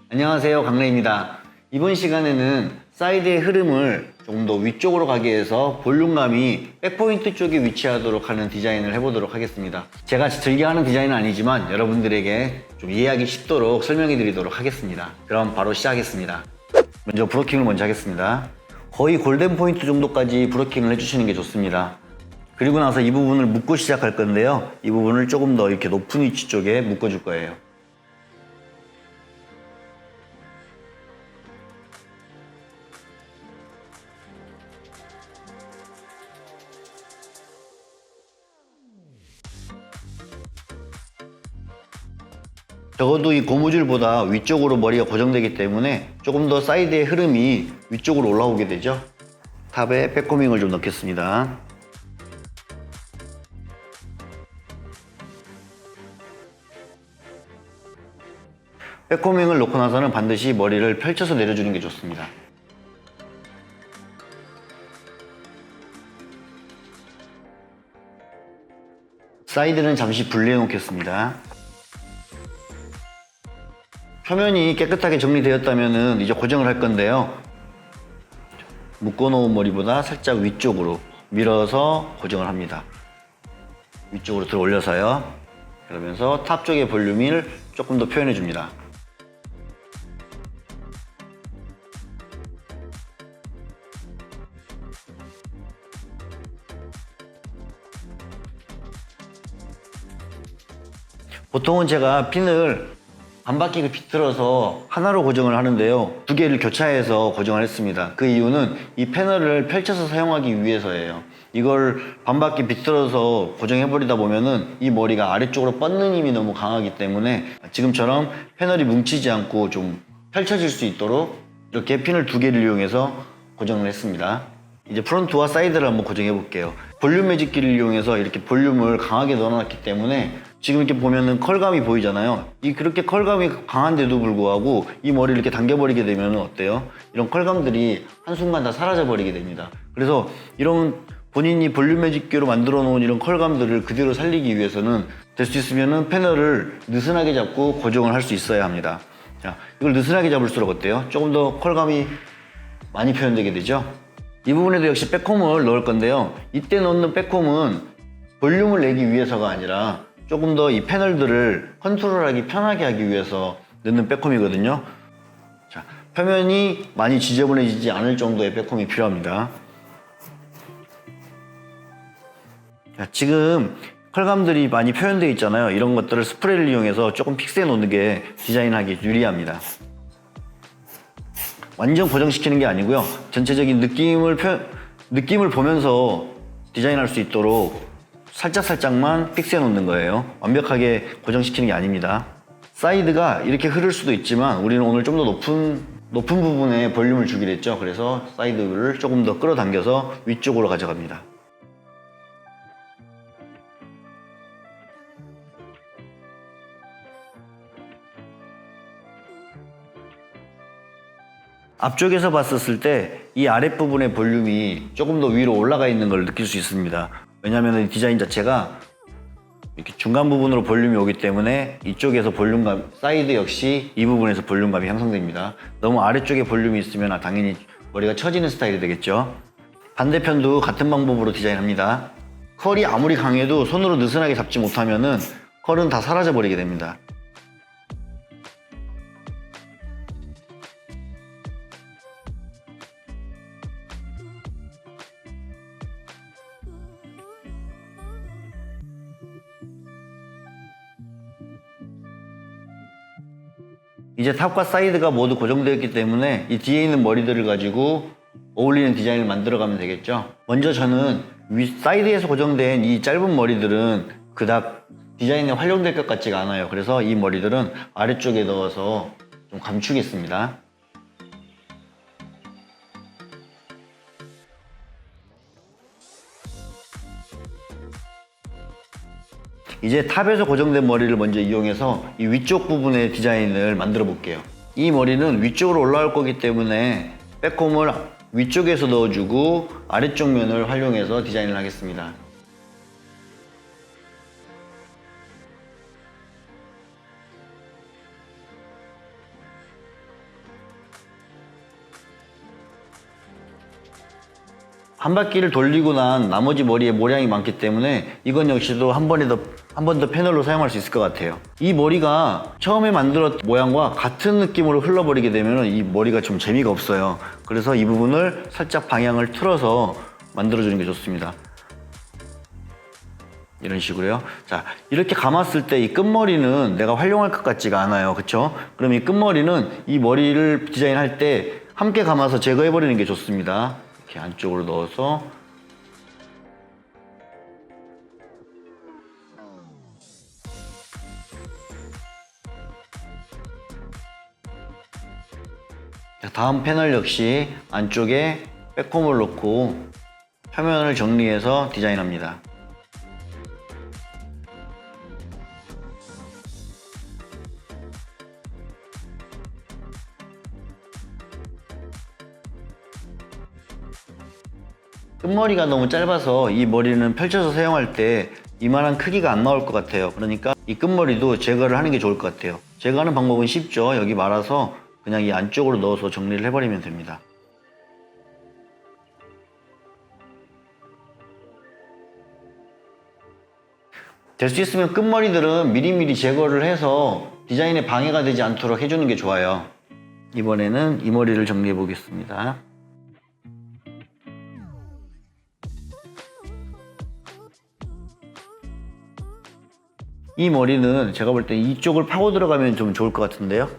안녕하세요, 강래입니다. 이번 시간에는 사이드의 흐름을 조금 더 위쪽으로 가게 해서 볼륨감이 백포인트 쪽에 위치하도록 하는 디자인을 해보도록 하겠습니다. 제가 즐겨 하는 디자인은 아니지만 여러분들에게 좀 이해하기 쉽도록 설명해 드리도록 하겠습니다. 그럼 바로 시작하겠습니다. 먼저 브로킹을 먼저 하겠습니다. 거의 골든 포인트 정도까지 브로킹을 해주시는 게 좋습니다. 그리고 나서 이 부분을 묶고 시작할 건데요. 이 부분을 조금 더 이렇게 높은 위치 쪽에 묶어줄 거예요. 적어도 이 고무줄보다 위쪽으로 머리가 고정되기 때문에 조금 더 사이드의 흐름이 위쪽으로 올라오게 되죠. 탑에 백코밍을 좀 넣겠습니다. 백코밍을 넣고 나서는 반드시 머리를 펼쳐서 내려주는 게 좋습니다. 사이드는 잠시 분리해 놓겠습니다. 표면이 깨끗하게 정리되었다면 이제 고정을 할 건데요. 묶어놓은 머리보다 살짝 위쪽으로 밀어서 고정을 합니다. 위쪽으로 들어 올려서요. 그러면서 탑 쪽의 볼륨을 조금 더 표현해 줍니다. 보통은 제가 핀을 반바퀴를 비틀어서 하나로 고정을 하는데요. 두 개를 교차해서 고정을 했습니다. 그 이유는 이 패널을 펼쳐서 사용하기 위해서예요. 이걸 반바퀴 비틀어서 고정해버리다 보면은 이 머리가 아래쪽으로 뻗는 힘이 너무 강하기 때문에 지금처럼 패널이 뭉치지 않고 좀 펼쳐질 수 있도록 이렇게 핀을 두 개를 이용해서 고정을 했습니다. 이제 프론트와 사이드를 한번 고정해 볼게요. 볼륨 매직기를 이용해서 이렇게 볼륨을 강하게 넣어놨기 때문에 지금 이렇게 보면은 컬감이 보이잖아요. 그렇게 컬감이 강한데도 불구하고 이 머리를 이렇게 당겨버리게 되면 어때요? 이런 컬감들이 한순간 다 사라져 버리게 됩니다. 그래서 이런 본인이 볼륨 매직기로 만들어 놓은 이런 컬감들을 그대로 살리기 위해서는 될 수 있으면은 패널을 느슨하게 잡고 고정을 할 수 있어야 합니다. 자, 이걸 느슨하게 잡을수록 어때요? 조금 더 컬감이 많이 표현되게 되죠? 이 부분에도 역시 백홈을 넣을 건데요. 이때 넣는 백홈은 볼륨을 내기 위해서가 아니라 조금 더 이 패널들을 컨트롤하기 편하게 하기 위해서 넣는 백홈이거든요. 자, 표면이 많이 지저분해지지 않을 정도의 백홈이 필요합니다. 자, 지금 컬감들이 많이 표현되어 있잖아요. 이런 것들을 스프레이를 이용해서 조금 픽스해 놓는 게 디자인하기 유리합니다. 완전 고정시키는 게 아니고요. 전체적인 느낌을 보면서 디자인할 수 있도록 살짝만 픽스해 놓는 거예요. 완벽하게 고정시키는 게 아닙니다. 사이드가 이렇게 흐를 수도 있지만 우리는 오늘 좀 더 높은 부분에 볼륨을 주기로 했죠. 그래서 사이드를 조금 더 끌어당겨서 위쪽으로 가져갑니다. 앞쪽에서 봤었을 때 이 아랫부분의 볼륨이 조금 더 위로 올라가 있는 걸 느낄 수 있습니다. 왜냐하면 이 디자인 자체가 이렇게 중간 부분으로 볼륨이 오기 때문에 이쪽에서 볼륨감, 사이드 역시 이 부분에서 볼륨감이 형성됩니다. 너무 아래쪽에 볼륨이 있으면 당연히 머리가 처지는 스타일이 되겠죠. 반대편도 같은 방법으로 디자인합니다. 컬이 아무리 강해도 손으로 느슨하게 잡지 못하면은 컬은 다 사라져 버리게 됩니다. 이제 탑과 사이드가 모두 고정되었기 때문에 이 뒤에 있는 머리들을 가지고 어울리는 디자인을 만들어 가면 되겠죠. 먼저 저는 사이드에서 고정된 이 짧은 머리들은 그닥 디자인에 활용될 것 같지가 않아요. 그래서 이 머리들은 아래쪽에 넣어서 좀 감추겠습니다. 이제 탑에서 고정된 머리를 먼저 이용해서 이 위쪽 부분의 디자인을 만들어 볼게요. 이 머리는 위쪽으로 올라올 거기 때문에 백홈을 위쪽에서 넣어주고 아래쪽 면을 활용해서 디자인을 하겠습니다. 한 바퀴를 돌리고 난 나머지 머리에 모량이 많기 때문에 이건 역시도 한 번 더 패널로 사용할 수 있을 것 같아요. 이 머리가 처음에 만들었던 모양과 같은 느낌으로 흘러버리게 되면 이 머리가 좀 재미가 없어요. 그래서 이 부분을 살짝 방향을 틀어서 만들어주는 게 좋습니다. 이런 식으로요. 자, 이렇게 감았을 때 이 끝머리는 내가 활용할 것 같지가 않아요. 그쵸? 그럼 이 끝머리는 이 머리를 디자인할 때 함께 감아서 제거해버리는 게 좋습니다. 이렇게 안쪽으로 넣어서 자, 다음 패널 역시 안쪽에 백홈을 놓고 표면을 정리해서 디자인합니다. 끝머리가 너무 짧아서 이 머리는 펼쳐서 사용할 때 이만한 크기가 안 나올 것 같아요. 그러니까 이 끝머리도 제거를 하는 게 좋을 것 같아요. 제거하는 방법은 쉽죠. 여기 말아서 그냥 이 안쪽으로 넣어서 정리를 해버리면 됩니다. 될 수 있으면 끝머리들은 미리미리 제거를 해서 디자인에 방해가 되지 않도록 해주는 게 좋아요. 이번에는 이 머리를 정리해 보겠습니다. 이 머리는 제가 볼 때 이쪽을 파고 들어가면 좀 좋을 것 같은데요.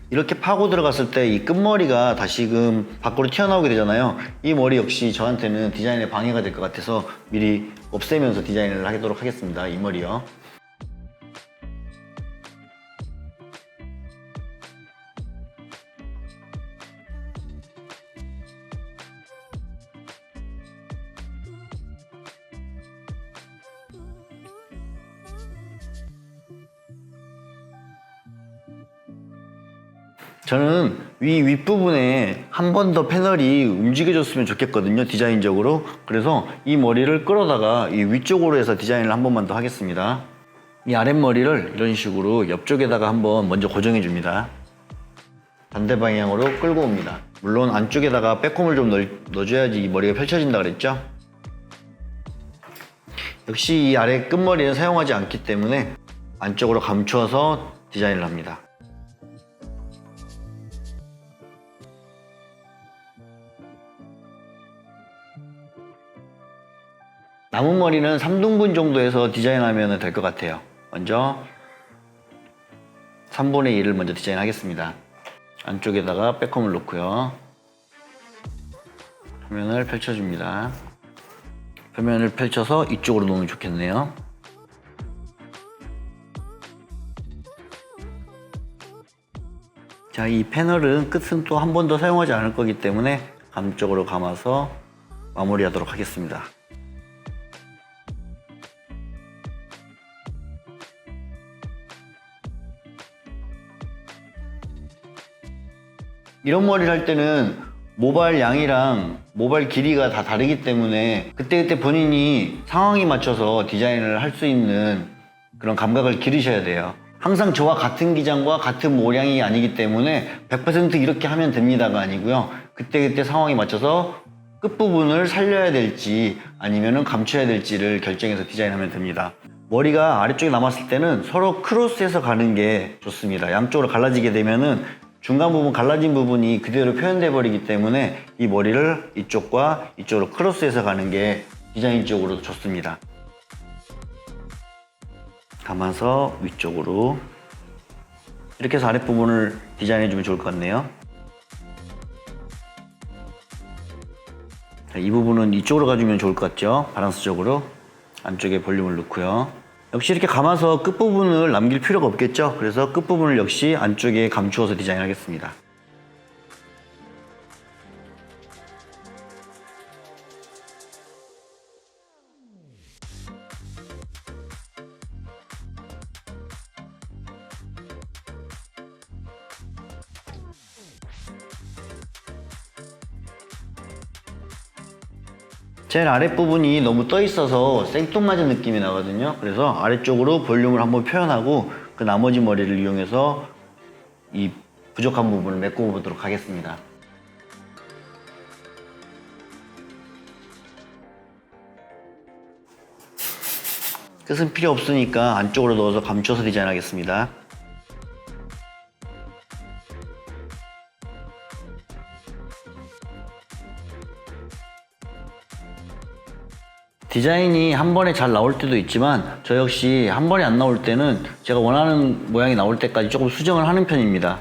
이렇게 파고 들어갔을 때 이 끝머리가 다시금 밖으로 튀어나오게 되잖아요. 이 머리 역시 저한테는 디자인에 방해가 될 것 같아서 미리 없애면서 디자인을 하도록 하겠습니다. 이 머리요. 저는 윗부분에 한 번 더 패널이 움직여줬으면 좋겠거든요, 디자인적으로. 그래서 이 머리를 끌어다가 이 위쪽으로 해서 디자인을 한 번만 더 하겠습니다. 이 아랫머리를 이런 식으로 옆쪽에다가 한번 먼저 고정해 줍니다. 반대 방향으로 끌고 옵니다. 물론 안쪽에다가 백홈을 좀 넣어줘야지 이 머리가 펼쳐진다 그랬죠? 역시 이 아래 끝머리는 사용하지 않기 때문에 안쪽으로 감추어서 디자인을 합니다. 남은 머리는 3등분 정도에서 디자인하면 될 것 같아요. 먼저 3분의 1을 먼저 디자인하겠습니다. 안쪽에다가 백홈을 놓고요. 표면을 펼쳐줍니다. 표면을 펼쳐서 이쪽으로 놓으면 좋겠네요. 자, 이 패널은 끝은 또 한 번 더 사용하지 않을 거기 때문에 감쪽으로 감아서 마무리하도록 하겠습니다. 이런 머리를 할 때는 모발 양이랑 모발 길이가 다 다르기 때문에 그때그때 본인이 상황에 맞춰서 디자인을 할 수 있는 그런 감각을 기르셔야 돼요. 항상 저와 같은 기장과 같은 모량이 아니기 때문에 100% 이렇게 하면 됩니다가 아니고요. 그때그때 상황에 맞춰서 끝부분을 살려야 될지 아니면 감춰야 될지를 결정해서 디자인하면 됩니다. 머리가 아래쪽에 남았을 때는 서로 크로스해서 가는 게 좋습니다. 양쪽으로 갈라지게 되면은 중간 부분 갈라진 부분이 그대로 표현돼 버리기 때문에 이 머리를 이쪽과 이쪽으로 크로스해서 가는 게 디자인적으로 좋습니다. 감아서 위쪽으로 이렇게 해서 아랫부분을 디자인해 주면 좋을 것 같네요. 자, 이 부분은 이쪽으로 가주면 좋을 것 같죠? 바란스적으로 안쪽에 볼륨을 넣고요. 역시 이렇게 감아서 끝부분을 남길 필요가 없겠죠? 그래서 끝부분을 역시 안쪽에 감추어서 디자인하겠습니다. 제일 아랫부분이 너무 떠 있어서 생뚱맞은 느낌이 나거든요. 그래서 아래쪽으로 볼륨을 한번 표현하고 그 나머지 머리를 이용해서 이 부족한 부분을 메꿔 보도록 하겠습니다. 끝은 필요 없으니까 안쪽으로 넣어서 감춰서 디자인하겠습니다. 디자인이 한 번에 잘 나올 때도 있지만 저 역시 한 번에 안 나올 때는 제가 원하는 모양이 나올 때까지 조금 수정을 하는 편입니다.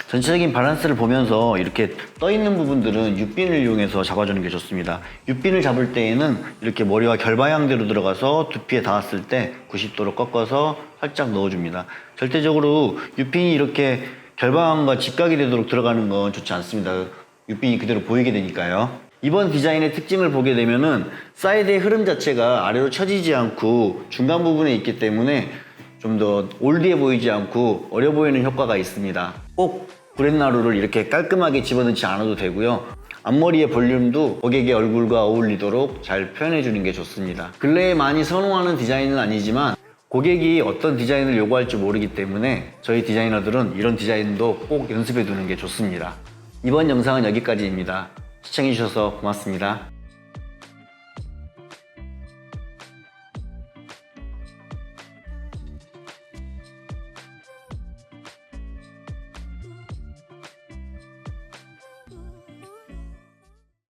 전체적인 밸런스를 보면서 이렇게 떠 있는 부분들은 육빈을 이용해서 잡아주는 게 좋습니다. 육빈을 잡을 때에는 이렇게 머리와 결방향대로 들어가서 두피에 닿았을 때 90도로 꺾어서 살짝 넣어줍니다. 절대적으로 육빈이 이렇게 결방과 직각이 되도록 들어가는 건 좋지 않습니다. 육빈이 그대로 보이게 되니까요. 이번 디자인의 특징을 보게 되면은 사이드의 흐름 자체가 아래로 처지지 않고 중간 부분에 있기 때문에 좀 더 올드해 보이지 않고 어려 보이는 효과가 있습니다. 꼭 브렛나루를 이렇게 깔끔하게 집어넣지 않아도 되고요. 앞머리의 볼륨도 고객의 얼굴과 어울리도록 잘 표현해 주는 게 좋습니다. 근래에 많이 선호하는 디자인은 아니지만 고객이 어떤 디자인을 요구할지 모르기 때문에 저희 디자이너들은 이런 디자인도 꼭 연습해 두는 게 좋습니다. 이번 영상은 여기까지입니다. 시청해 주셔서 고맙습니다.